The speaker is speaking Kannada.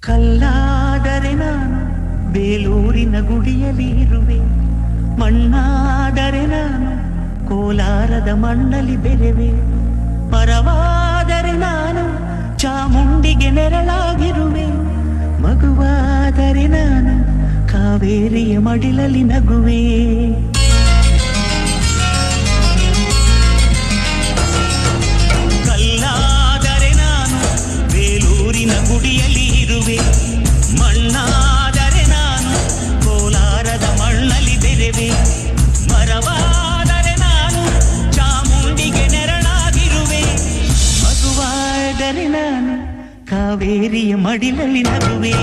ಕಲ್ಲಾದರೆ ನಾನು ಬೇಲೂರಿನ ಗುಡಿಯಲ್ಲಿ ಇರುವೆ, ಮಣ್ಣಾದರೆ ನಾನು ಕೋಲಾರದ ಮಣ್ಣಲ್ಲಿ ಬೆರೆವೆ, ಮರವಾದರೆ ನಾನು ಚಾಮುಂಡಿಗೆ ನೆರಳಾಗಿರುವೆ, ಮಗುವಾದರೆ ನಾನು ಕಾವೇರಿಯ ಮಡಿಲಲ್ಲಿ ನಗುವೆ. ಕಲ್ಲಾದರೆ ನಾನು ಬೇಲೂರಿನ ಗುಡಿಯಲ್ಲಿ ಇರುವೆ, ಮಣ್ಣಾದರೆ ನಾನು ಕೋಲಾರದ ಮಣ್ಣಲ್ಲಿ ಬೆರೆವೆ, ಮರವಾದರೆ ನಾನು ಚಾಮುಂಡಿಗೆ ನೆರಳಾಗಿರುವೆ, ಮಗುವಾದರೆ ನಾನು ಕಾವೇರಿಯ ಮಡಿಲಲ್ಲಿ ನಗುವೆ.